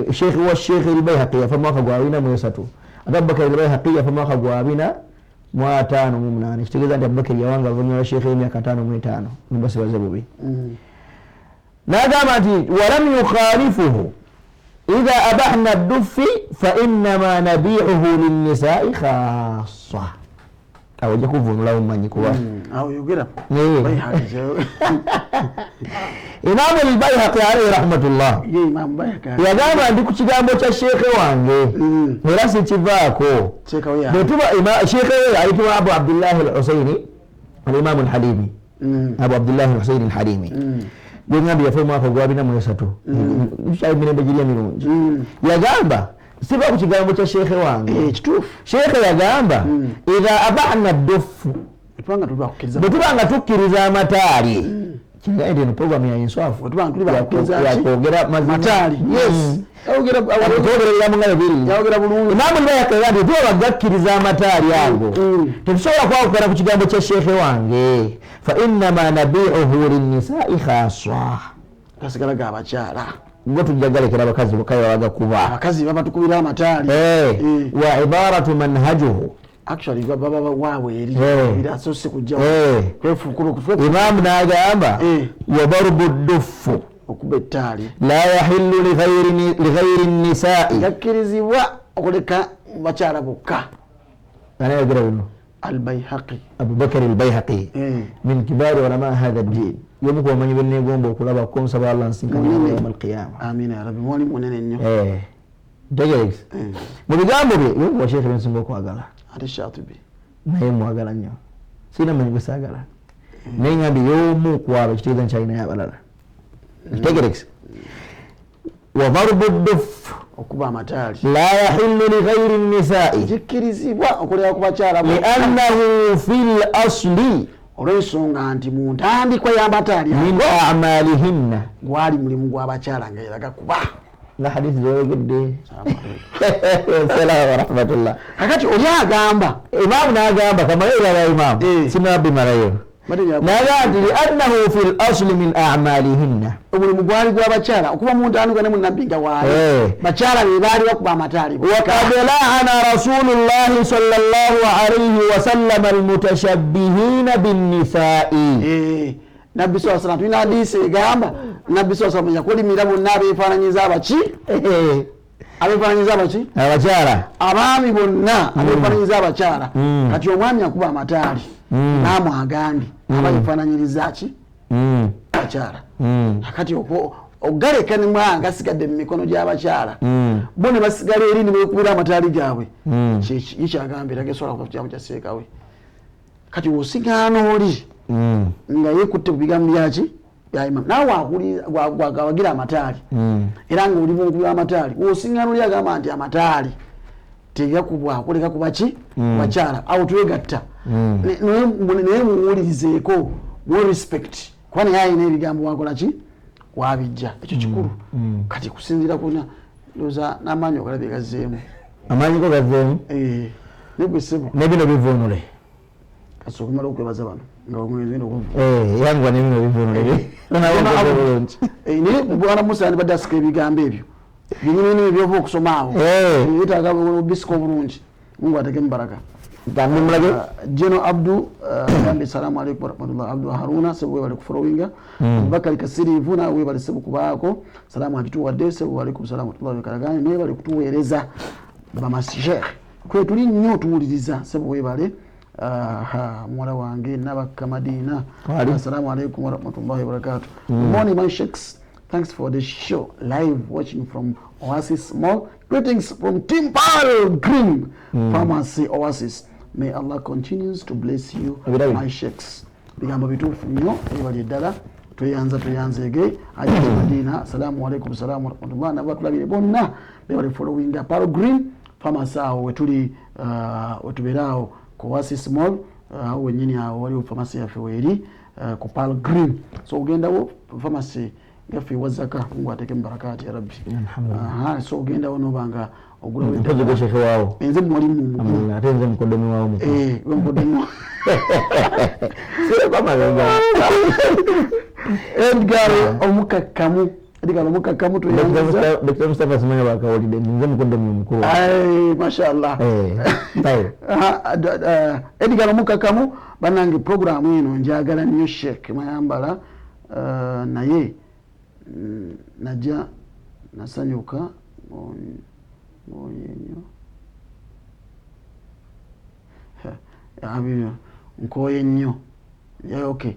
الشيخ هو الشيخ البيهقي يفما خقوابنا مؤسسته أبو بكر البيهقي يفما خقوابنا مواتانو ممنان اشتغل أنت أبو بكر يوانغ ظنوا الشيخ يمي كتانو ميتانو نبس وزبوبي نادامتي ولم يخالفه إذا أبحنا الدف فإنما نبيعه للنساء خاصة awajja kuvunulawo mumanyi kuba awo yogera Eh. Bayhaqi Imaamu al-Bayhaqi alayhi rahmatullah ye Imam Bayhaqi yagamba ndi ku kigambo kya sheekhe wange era sikivaako cheka we bwe tuba sheekhe we ayitibwa Abu Abdillahi al-Husaini al-Imaamu al-Halimi Abu Abdillahi al-Husaini al-Halimi gwe ngambye yafa omwaka gwa 2003 tukyali mirembe giri emirungi yagamba siba ku kigambo kya sheekhe wange kituufu sheekhe yagamba idha abana ddufu tubanga tuli bakkiriza bwe tuba nga tukkiriza amataali kingaende eno programu ya inswafu bwe tubanga tuli bakkiriza yakwogera mataali yes twogerera nga bibiri yawogera bulungi Imaamu al-Bayhaqi yagambye tuba bagakkiriza amataali ago tetusobola kwawukana ku kigambo kya sheekhe wange fa innama nabiuhu linnisai khasa kasigala ga abakyala ngo tujja galekera abakazi bokka babagakuba abakazi babatukubira amataali wa ibaratu manhajuhu actually baba wawe eri ira so sikujja kwefukuru kufukuru Imaamu n'agamba wa darbu ddufu okuba ettaali la yahillu lighairi nnisai yakkirizibwa okuleka bakyala bokka anayogera bino Al-Bayhaqi Abubakar al-Bayhaqi min kibari ulama hadha ad-din yomu ku bamanyi benneegomba okulaba ko nsaba Allah nsinkana yawm al-qiyama amina ya rabbi mwali munene nnyo tegerekisa mu bigambo bye yomu wa sheekhe bensinga okwagala ate Shatibi naye mwagala nnyo sina manyi gwe saagala naye ngambye yomu kwabo ekitegeeza nkyalinayo abalala tegerekisa wa darbu ddufu okuba amataali la yahillu lighairi nnisai kikkirizibwa okuleka ku bakyala liannahu fi lasli olw'ensonga nti mu ntandikwa y'amataali min amalihinna gwali mulimu gw'abakyala nga yeraga kuba na hadithi zoyogedde salamu warahmatullah kakati oli agamba Imaamu n'agamba kamalera Imaamu sinabimalayo naga nti liannahu fi lasli min amalihinna omulimu gwali gw'abakyala okuba mu ntandikwa ne munabbi nga waali bakyala be baali bakuba amataali وقد لعن رسول الله صلى الله عليه وسلم المتشبهين بالنساء nabbi sallallahu alaihi wasallam tulina hadiisi egamba nabbi sallallahu alaihi wasallam yakulimira bonna abeefaananyiza abaki abeefaananyiza abaki abakyala abaami bonna abeefaananyiza abakyala kati omwami akuba amataali n'amwagandi abayefaananyiriza ki abakyala kati ogaleka ne mwanga asigadde mu mikono gy'abakyala bo ne basigala eri ne beekubira amataali gaabwe yikyagambira gesobola kuba kyabo kyaseekawe kati wosigaana oli nga yeekutte ku bigambo byaki bya Imaamu naawe wagira amataali era nga oli munkubira amataali wosigaana oli agamba nti amataali tegakubwa kuleka kubaki bakyala awo twegatta naye muwulirizeeko mu respect kuba naye ayina ebigambo wakola ki wabijja ekyo kikulu kati kusinziira kuna ndowooza n'amaanyi ogalabye gazzeemu amaanyi go gazzeemu negwe ssebo ne bino bivunule kasi okumala okwebaza bano nga ogenda yangwa ne bino bivunule naye bwana Musa yandibadde asika ebigambo ebyo binyinini byova okusoma awo yetaaga obisika obulungi mungu atekemu baraka Jeno Abdu yambe salamu alaikum warahmatullah Abdu Haruna sebo webale kufolowinga Abubakar Kasirivu na webale sebo kubaako salamu akituwadde sebo alaikum salamu warahmatullah wabarakatuh naye bale kutuweereza bamasheikh kwe tuli nnyo tuwuliriza sebo webale mwala wange Nabakka Madina assalamu alaikum warahmatullahi wabarakatuh good morning my sheikhs. Thanks for the show. Live watching from Oasis Mall. Greetings from Team Pearl Green Pharmacy Oasis. May Allah continues to bless you, my sheikhs. Bigambo bituufu nnyo ebali eddala tweyanzege ajja Madina. Assalamu alaikum salamu warahmatullah nabatulabire bonna bebali following Pearl Green Pharmacy awo wetuli wetubeera awo ku Oasis Mall awo wennyini awo waliwo pharmacy yaffe weeri ku Pearl Green. So ogendawo pharmacy yaffe wazaka mungu ateke mbarakati ya rabbi so ogenda onobanga ogula wewe shekhe wao enze mwalimu ate nze mukodomi wao muko we mukodomi sire kama lenga Edgar omukakamu to yanza Dr. Mustafa Simanya bakawolide nze mukodomi mukuru mashallah tayo Edgar omukakamu banange programu eno njagala nnyo Sheikh Mayambala naye najja nasanyuka ngoyenyo nkoye nnyo okay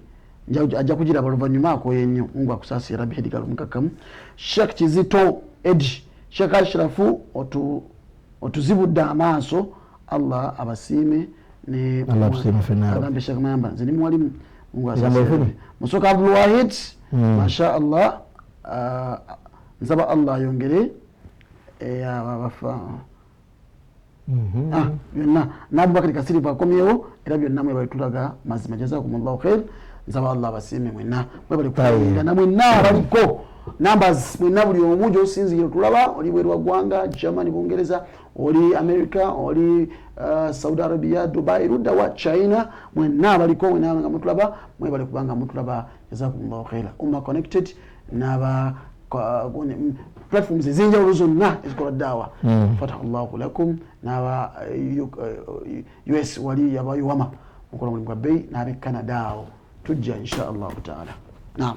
ajja kugira baluvanyuma akoye nnyo Mungu akusasira bihidikalo mukakamu Sheikh Kizito Edi Sheikh Ashrafu otuzibudde amaaso Allah abasiime ne Allah abasiime fenna agambe Sheikh Mayamba nze ni mwalimu Mungu asasira Musoka Abdul Wahid masha Allah nzaba Allah yongere abafa byonna n'Abubakar Kasiri bakomyewo era byonna mwe balitulaga mazima jazakumullahu khair nzaba Allah basiime mwenna mwe bali kulinda na mwenna baliko numbers mwenna buli omu gy'osinzire tulaba oli bweru wa ggwanga Germany Bungereza oli America oli Saudi Arabia Dubai Rudda wa China mwenna baliko mwenna nga mutulaba mwe bali kubanga mutulaba jazakumullahu khair umma connected n'aba platforms ezenjawulo zonna ezikola daawa fataha Allahu lakum n'aba US wali yabayuwama mukola mulimu gwa bei n'abe Canada awo tujja insha Allah taala naam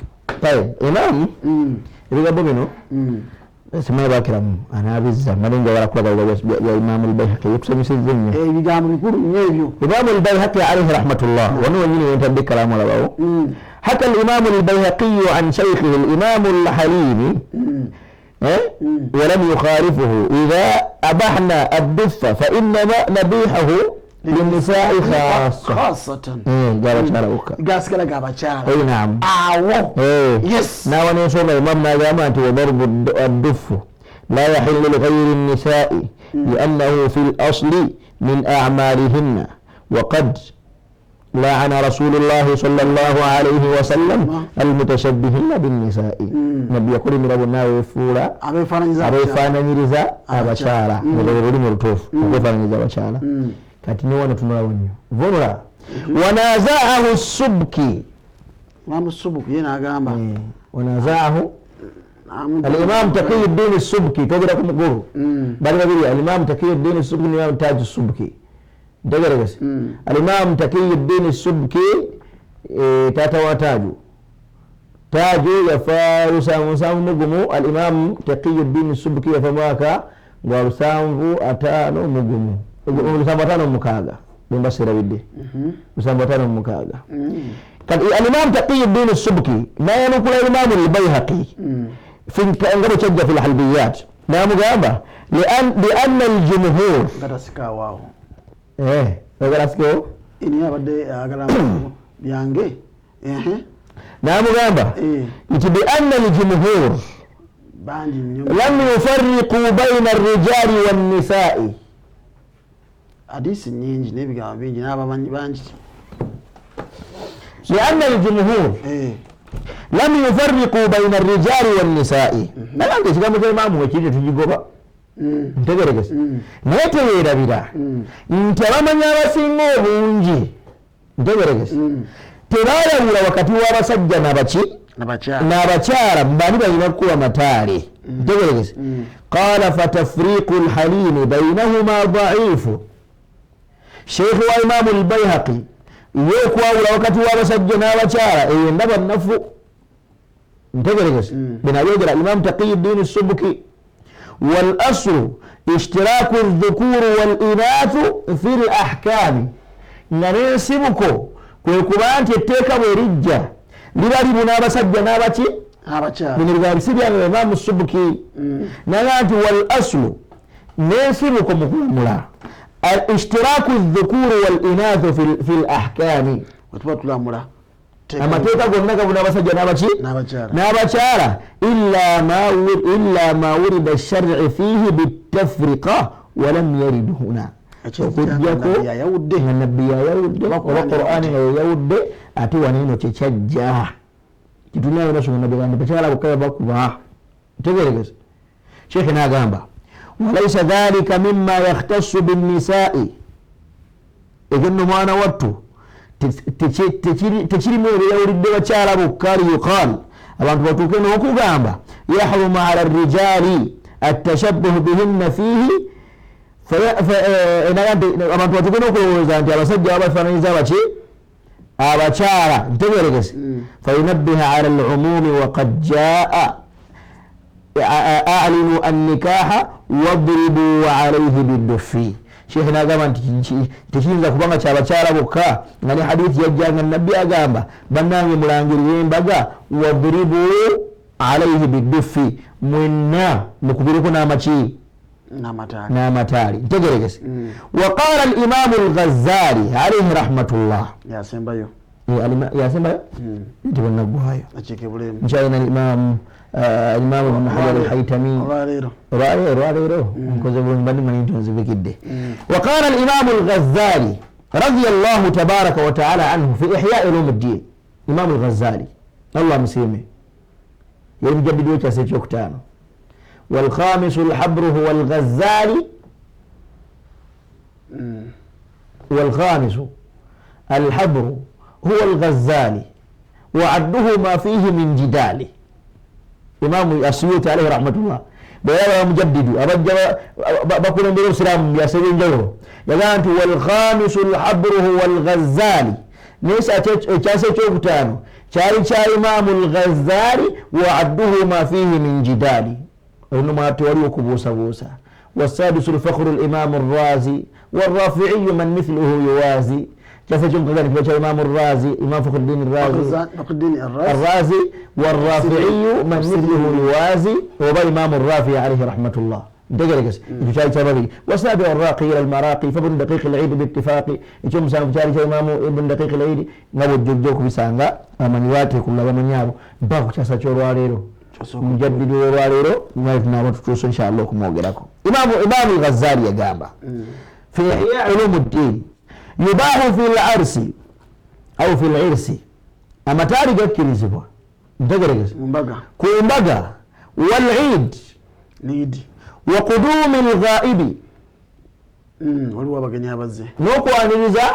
imam ebigambo bino simanyi bakiramu anabizza malinga barakulaga ya Imam al-Bayhaqi yokusanyusiza nnyo ebigambo bikulu nnyo ebyo Imam al-Bayhaqi alayhi rahmatullah wano wenyini wentadde kalamu alabawo حكى الإمام البيهقي عن شيخه الإمام الحليمي ولم يخالفه إذا أبحنا الدف فإنما نبيحه للنساء خاصة قال شارعوك قاس كلا قابا شارع أي نعم يس ناوان يسوم الإمام ناجامات وضرب الدف لا يحل لغير النساء لأنه في الأصل من أعمالهن وقد لعن رسول الله صلى الله عليه وسلم المتشبهين بالنساء نبي يقول من ابو الناوي فورا ابي فانانيرزا abachara mulori murutofu abefaniza abachara kati ni wana tunala wonyo vonora wanazaahu subki Imam Subki yena agamba wanazaahu al-Imam Taqiyuddin as-Subki togera kumuguru bali babiri al-Imam Taqiyuddin as-Subki ni Imam Taj as-Subki Degeragasi al-Imam Taqiyuddin as-Subki tata wa Taju yafa usamu mugumu al-Imam Taqiyuddin as-Subki yafa mwaka gwa rusanvu atano mugumu rusanvu atano mukaga bimba sirabide rusanvu atano mukaga kadi al-Imam Taqiyuddin as-Subki ma yanukula al-Imam al-Bayhaqi في انقلوا تجة في الحلبيات نعم جابا لأن الجمهور غراسكا واو غراسكو إني أبدي أغرام بيانجي نعم جابا لأن الجمهور لم يفرقوا بين الرجال والنساء حديث نينج نبي قام بينج نابا بانج لأن الجمهور لم يفرقوا بين الرجال والنساء لا عندي كلام كلام مو كده تجيبوا ntegeregese neteweerabira nti abamanya abasinga obungi ntegeregese tebalabula wakati w'abasajja n'abakyala bali balina kukuba mataale ntegeregese qala fatafriqu lhalimi bainahuma daifu sheikhu wa imamu albayhaqi yokwawula wakati w'abasajja n'abakyala eyo ndaba nafu ntegeregese binabyogera imam Taqiyuddin as-Subki والأصل اشتراك الذكور والإناث في الأحكام نرسمكو كويكوبا أنت تيكا ورجة لبالي منابسة جنابتي من الغارسي بيان الإمام السبكي نغانت والأصل نرسمكو مكوملا اشتراك الذكور والإناث في الأحكام وتبطل الأمر amateka gonna gabuna abasajja n'abakyala illa ma wurida ash-shar'u fihi bit-tafriqa wa lam yarid huna okujjako nga nabbi yayawudde oba Qur'ani nga yayawudde ate waneno kyekyajja kitulinayo nasonga nabbi gamba bakyala bokka bakuba tegeregese sheikh n'agamba walaysa dhalika mimma yakhtassu bin-nisa'i egenno mwana wattu tekirimu ebyawulidde bakyala bokka liyuqal abantu batuuke n'okugamba yahrumu ala rijali atashabbuhu bihinna fihi abantu batuuke n'okulowooza nti abasajja babafaananyiza baki abakyala ntegeregese fayunabbiha ala al-umumi waqad jaa a'linu an-nikaha wadribu alayhi bid-duffi sheikh n'agamba nti tekiyinza kubanga kyabakyala bokka nga ne hadithi yajjanga nabbi agamba bannange mulangirire embaga wadribu alaihi biddufi mwenna mukubireko n'amaki n'amataali ntegeregese waqala alimamu alghazali alaihi rahmatullah yasembayo nti bwenaggwayo nkyalina الإمام ابن حجر الحيتمي راليرو وقال الإمام الغزالي رضي الله تبارك وتعالى عنه في إحياء علوم الدين إمام الغزالي الله مسلمه يجدد وجه سيتوكتانو والخامس الحبر هو الغزالي والخامس الحبر هو الغزالي وعده ما فيه من جدال إمام السيوطي عليه رحمة الله بيانا مجدد أبجى بقول من الإسلام يا سيدي جوه يقول والخامس الحبر هو الغزالي ليس أتشاسي شوفتانو شاري إمام الغزالي وعده ما فيه من جدال إنما توليك بوسا والسادس الفخر الإمام الرازي والرافعي من مثله يوازي كيف كذلك بيت الإمام الرازي إمام فخر الدين الرازي والرافعي من مثله يوازي وبا إمام الرافعي عليه رحمة الله دقيقة وسابع الراقي إلى المراقي فابن دقيق العيد باتفاق يتم سانو جاري إمام ابن دقيق العيد نبو جوجوك بسانغا من يواتي كل من يابو باكو تاسا چورو عليرو مجدد وعليرو نايفنا وتوصل إن شاء الله كموغراكو إمام الغزالي يقام في إحياء علوم الدين يباح في العرس أو في العرس أما تاريخ كريزبوا دقرقس كومبغا والعيد وقدوم الغائب نوكو أنيزا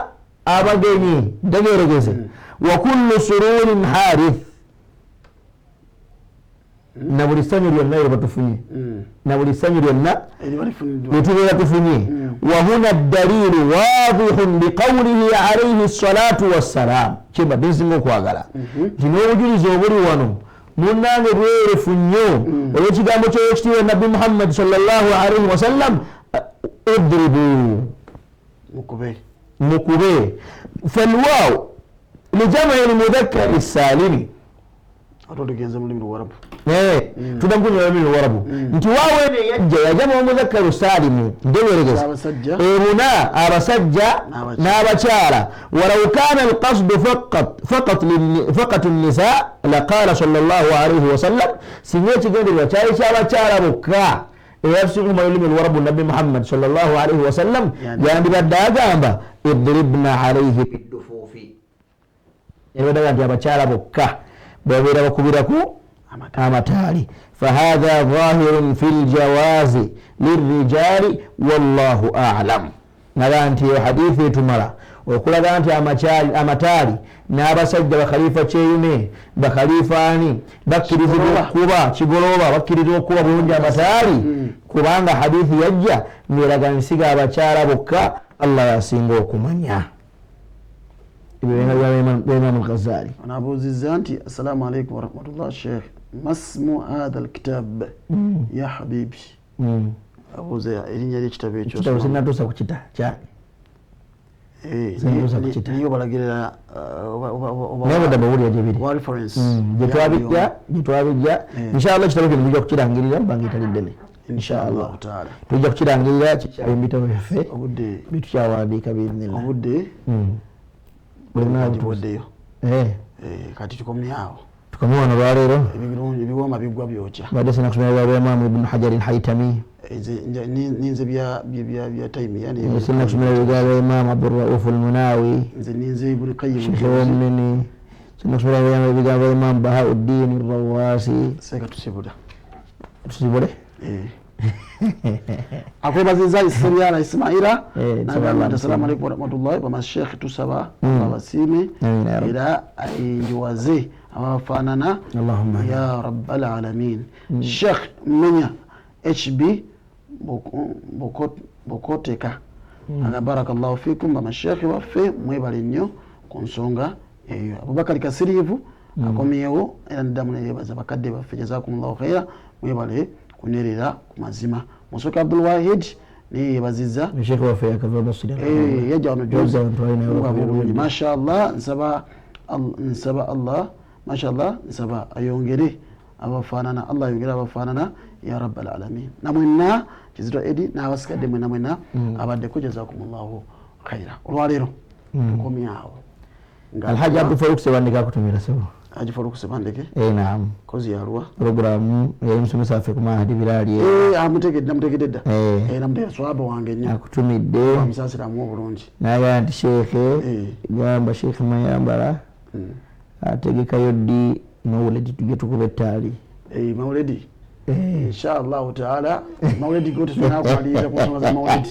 أبغيني دقرقس وكل سرور حارث نبري السنة لنا يربطفني نبري السنة لنا يربطفني وهنا الدليل واضح بقوله عليه الصلاة والسلام كما بنسمو كواغلا جنو وجري زوبري وانو منا نبير فنيو ويجي قامو تشتي النبي محمد صلى الله عليه وسلم اضربوا مكوبي فالواو لجمع المذكر السالم tudakunya olulimi luwarabu nti waawene yajja yajja mu mudhakkaru salimu ndeweregeza eruna abasajja n'abakyala walaw kana alqasdu faqat nisa laqala sallallahu alayhi wasallam singa ekigendererwa kyali ky'abakyala bokka eyasukuma olulimi luwarabu nabbi muhammad sallallahu alayhi wasallam yandibadde agamba idribna alayhi biddufuufi yandibadde nti abakyala bokka بابيرا وكبيركو أمتالي فهذا ظاهر في الجواز للرجال والله أعلم نغانتي حديثي تمرا وكل غانتي أمتالي نابا سجد بخليفة تشيمي بخليفاني بكريزي بكوبا تشيبولوبا بكريزي بكوبا بونجا أمتالي كوبانغا حديث يجا ميراغان سيغا بچارا بكا الله يسينغو كمانيا بإمام الغزالي أنا أبو زيزانتي السلام عليكم ورحمة الله الشيخ ما اسم هذا الكتاب يا حبيبي أبو زي إلين يدي كتابي كتاب سنة دوسا كتاب جاني niyo balagirira nabo dabawuli ya jebiri reference jitwabijja inshallah kitabo kino tujja kukirangirira bangitaliddene inshallah taala tujja kukirangirira kikyabimbitabo byaffe obudde bitukyawandiika biidhnillah obudde bulimuwaddeyo kati tukomyeawo tukomye wano lwaleero ebiwooma biggwa byokya badde sina kusomera lwa Imam Ibn Hajar al-Haytami ninze bya time yani sina kusomera lwa Imam Abdul Rauf al-Munawi nze ninze Ibn Qayyim Sheikh Omni sina kusomera lwa Imam Bahauddin al-Rawasi seka tusibula akwebaziza Ismaila assalamu alaykum warahmatullahi wabarakatuh tusaba abasime era ayinjiwaze abafanana ya rabbal alamin Sheikh Munya HB Bokoteka barakallahu fikum bamashekhi baffe mwebale nnyo ku nsonga eyo Abubakar Kasirivu akomyewo era ndamu neyebaza bakadde baffe jazakumullahu khaira mwebale kunerera ku mazima Musoka Abdul Wahid ni baziza Sheikh waffe yakava basira yajja wano Joza ntwalina bulungi mashallah nsaba Allah mashallah nsaba ayongere abafaanana Allah ayongere abafaanana ya rabbal alamin namwenna Kizito Edi n'abasigadde mwena mwena abaddeko jazakumullahu khaira olwaleero tukomyawo Alhaji Abdul Faruq Sebandeke akutumira sebo Haji Faruq Sebandeke naam kozi yalwa programu yali musomesa affe ku Mahadi Bilali namutegedde dda namutegedde swaba wange nnyo akutumidde amusasiramu obulungi naye anti sheekhe gamba Sheikh Mayambala ategekayo ddi mawuledi tujje tukuba ettaali mawuledi inshallah taala mawuledi gote tunakumaliriza ku nsonga za mawuledi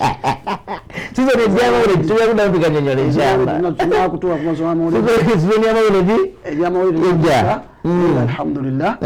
sizo ne ya mawuledi tuya kudambika nyonyola inshallah tunakutoa ku nsonga za mawuledi sizo ne mawuledi ya mawuledi alhamdulillah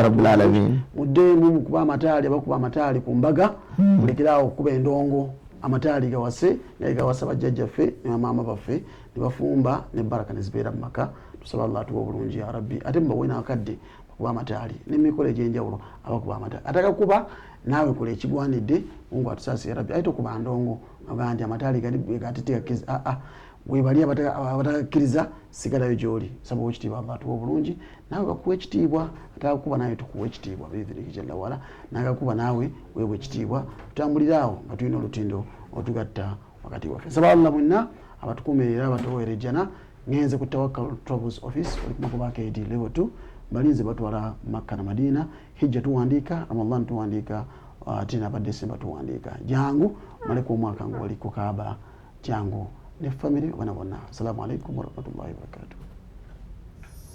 rabbil alamin mudde kuba amataali abakuba amataali ku mbaga mulekerawo okuba endongo amataali gawase naye gawasa bajjajjaffe ne bamaama baffe ne bafumba ne baraka ne zibeera mu maka tusaba Allah tuwa obulungi ya rabbi ate mubawe n'akadde kuba amataali n'emikolo egy'enjawulo abakuba amataali atakakuba naawe kola ekigwanidde Mungu atusaasire ya rabbi ate okuba ndongo agamba nti amataali gali gatetegakkiriza webali abatakakkiriza sigalayo gy'oli saba ekitiibwa Allah tuwa obulungi naawe gakuwa ekitiibwa atakakuba nawe tukuwa ekitiibwa biidhnihi jalla wala nagakuba naawe weebwa ekitiibwa tutambuliraawo nga tulina olutindo otugatta wakati waffe saba Allah mwenna abatukuumirira abatuweerejjana ngenze ku Tawakkal Travels Office oli kumakuba KD level 2 balinze batwala Makka na Madina hijja tuwandiika Ramadan tuwandiika tina ba December tuwandiika jangu maleko omwaka ngo wali ku Kaaba jangu ne family bana bonna assalamu alaikum warahmatullahi wabarakatuh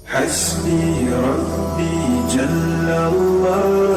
حسبي ربي جل الله